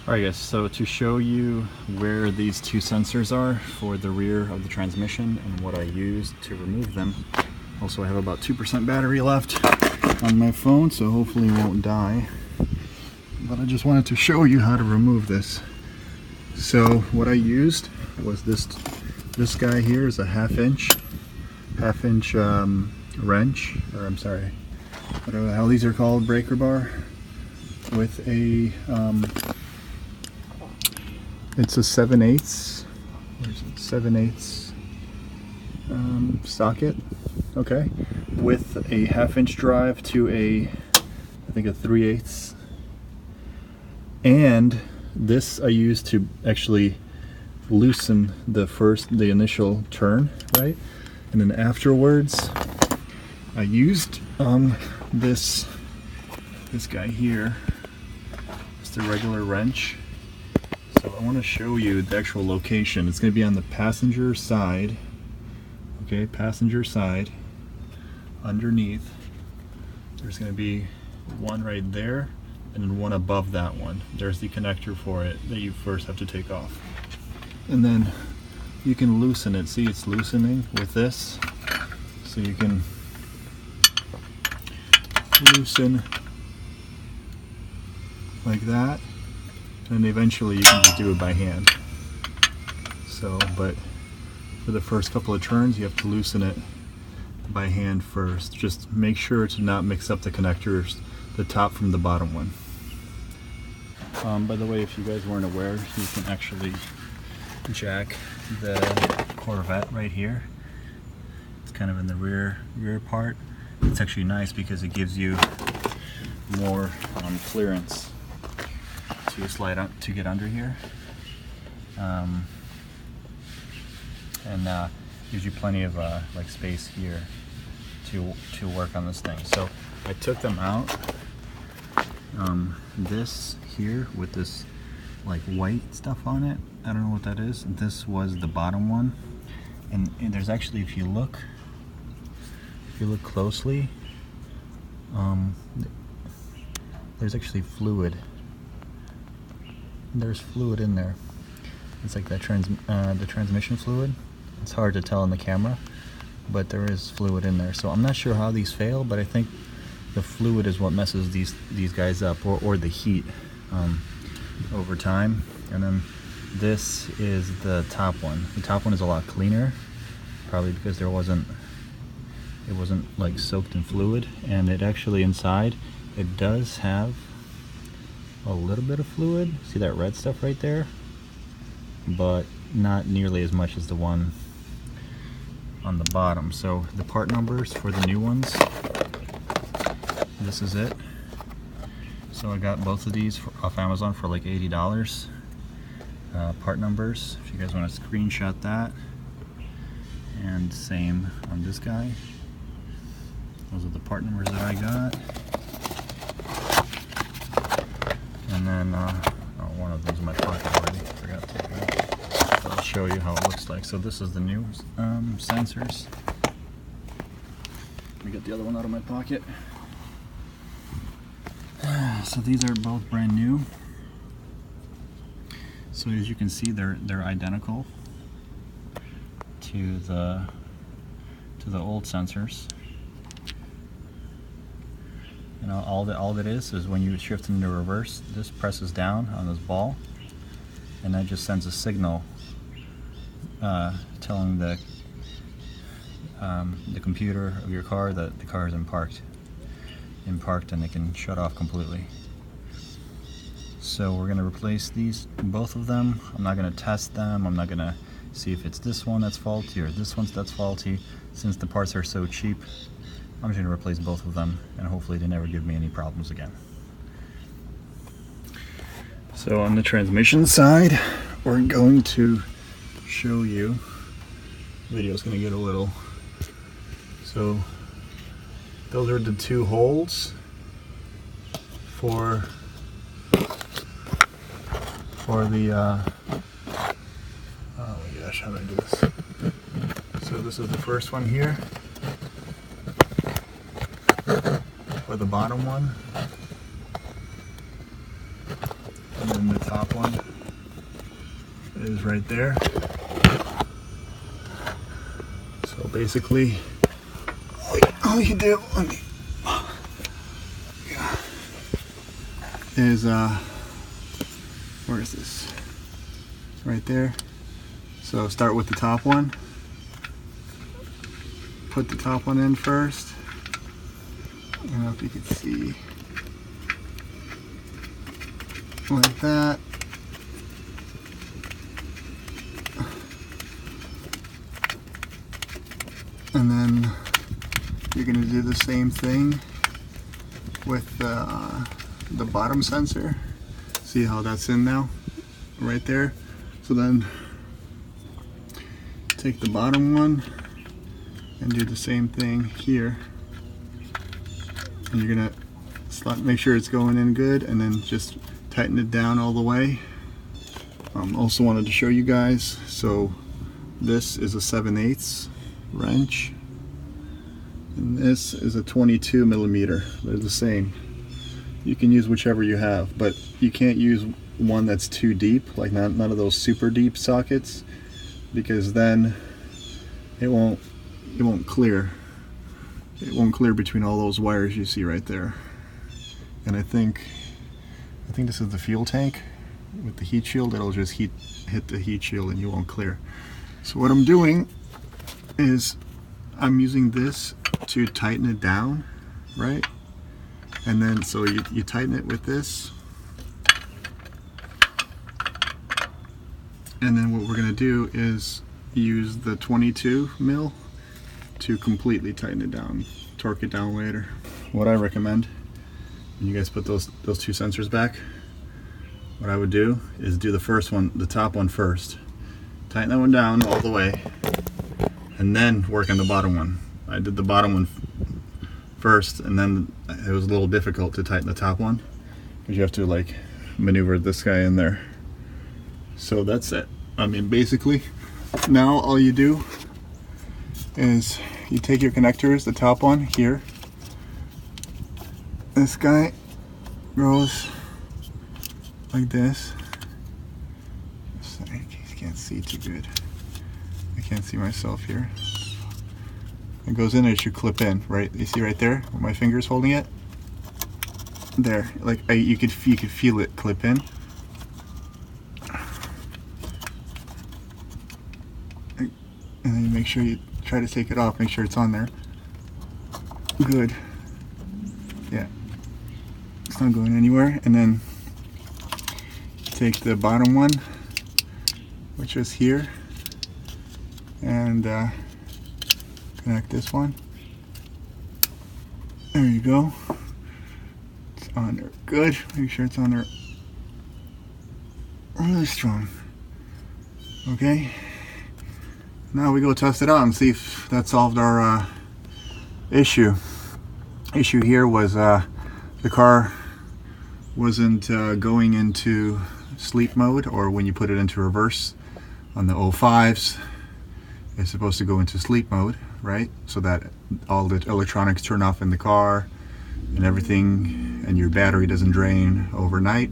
Alright guys, so to show you where these two sensors are for the rear of the transmission and what I used to remove them. Also, I have about 2% battery left on my phone, so hopefully it won't die. But I just wanted to show you how to remove this. So what I used was this guy here is a half inch wrench, or I'm sorry, whatever the hell these are called, breaker bar, with a it's a 7/8, where's it? 7/8 socket, okay, with a half-inch drive to I think a 3/8, and this I used to actually loosen the initial turn, right? And then afterwards, I used this guy here, just a regular wrench. So I want to show you the actual location. It's going to be on the passenger side. Okay, passenger side. Underneath, there's going to be one right there, and then one above that one. There's the connector for it that you first have to take off. And then you can loosen it. See, it's loosening with this. So you can loosen like that. And eventually you can just do it by hand. So, but for the first couple of turns you have to loosen it by hand first. Just make sure to not mix up the connectors, the top from the bottom one. By the way, if you guys weren't aware, you can actually jack the Corvette right here. It's kind of in the rear part. It's actually nice because it gives you more clearance to slide out to get under here, and gives you plenty of like space here to work on this thing. So I took them out. This here with this like white stuff on it, I don't know what that is. This was the bottom one, and there's actually, if you look closely, there's actually fluid. There's fluid in there. It's like that the transmission fluid. It's hard to tell in the camera, but there is fluid in there. So I'm not sure how these fail, but I think the fluid is what messes these guys up, or the heat over time. And then this is the top one. The top one is a lot cleaner, probably because it wasn't like soaked in fluid. And it actually, inside, it does have a little bit of fluid. See that red stuff right there? But not nearly as much as the one on the bottom. So the part numbers for the new ones, this is it. So I got both of these off Amazon for like $80. Part numbers, if you guys want to screenshot that. And same on this guy. Those are the part numbers that I got. And then, one of them's in my pocket already. Forgot to take it out. So I'll show you how it looks like. So this is the new sensors. Let me get the other one out of my pocket. So these are both brand new. So as you can see, they're identical to the old sensors. You know, all that is when you shift into reverse, this presses down on this ball, and that just sends a signal telling the computer of your car that the car is in parked, and it can shut off completely. So we're going to replace both of them. I'm not going to test them. I'm not going to see if it's this one that's faulty or this one's that's faulty. Since the parts are so cheap, I'm just going to replace both of them, and hopefully they never give me any problems again. So on the transmission side, we're going to show you, the video's going to get a little, so those are the two holes for the, oh my gosh, how do I do this? So this is the first one here, for the bottom one, and then then the top one is right there. So basically, all you do is where is this? Right there. So start with the top one. Put the top one in first. I don't know if you can see. Like that. And then you're going to do the same thing with the bottom sensor. See how that's in now? Right there. So then take the bottom one and do the same thing here. And you're going to make sure it's going in good, and then just tighten it down all the way. Also wanted to show you guys, so this is a 7/8 wrench and this is a 22 millimeter. They're the same. You can use whichever you have, but you can't use one that's too deep, like none of those super deep sockets, because then it won't clear. It won't clear between all those wires you see right there. And I think this is the fuel tank. With the heat shield, it'll just hit the heat shield and you won't clear. So what I'm doing is I'm using this to tighten it down, right? And then so you tighten it with this. And then what we're gonna do is use the 22 mil to completely tighten it down, torque it down later. What I recommend, when you guys put those two sensors back, what I would do is do the first one, the top one first. Tighten that one down all the way, and then work on the bottom one. I did the bottom one first, and then it was a little difficult to tighten the top one, because you have to like maneuver this guy in there. So that's it. I mean, basically, now all you do is you take your connectors, the top one here. This guy goes like this. Sorry, you can't see too good. I can't see myself here. It goes in, it should clip in, right? You see right there where my finger's holding it? There, like you could feel it clip in. And then you make sure you try to take it off, make sure it's on there. Good. Yeah. It's not going anywhere. And then take the bottom one, which is here, and connect this one. There you go. It's on there. Good. Make sure it's on there really strong. Okay. Now we go test it out and see if that solved our issue. Issue here was the car wasn't going into sleep mode, or when you put it into reverse on the 05s, it's supposed to go into sleep mode, right? So that all the electronics turn off in the car and everything, and your battery doesn't drain overnight.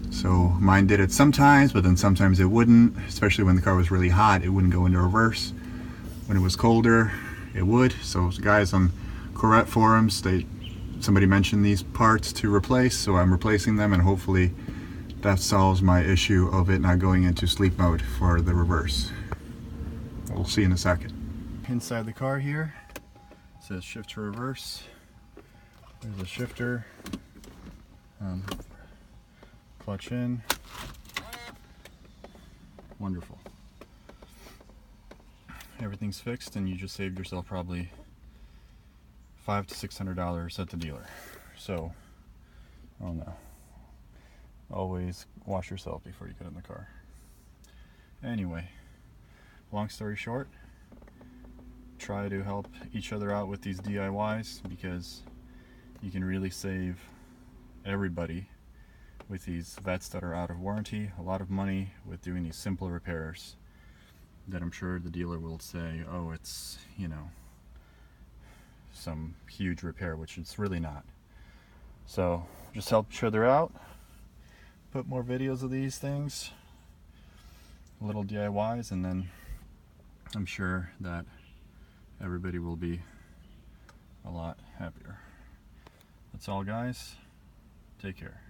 So mine did it sometimes, but then sometimes it wouldn't, especially when the car was really hot. It wouldn't go into reverse. When it was colder, it would. So guys on Corvette forums, somebody mentioned these parts to replace, so I'm replacing them, and hopefully that solves my issue of it not going into sleep mode for the reverse. We'll see in a second. Inside the car here, it says shift to reverse. There's a shifter. Clutch in. Wonderful. Everything's fixed, and you just saved yourself probably $500 to $600 at the dealer. So, oh no. Always wash yourself before you get in the car. Anyway, long story short, try to help each other out with these DIYs, because you can really save everybody with these Vettes that are out of warranty a lot of money with doing these simple repairs that I'm sure the dealer will say, oh, it's, you know, some huge repair, which it's really not. So just help each other out. put more videos of these things, little DIYs, and then I'm sure that everybody will be a lot happier. That's all, guys. Take care.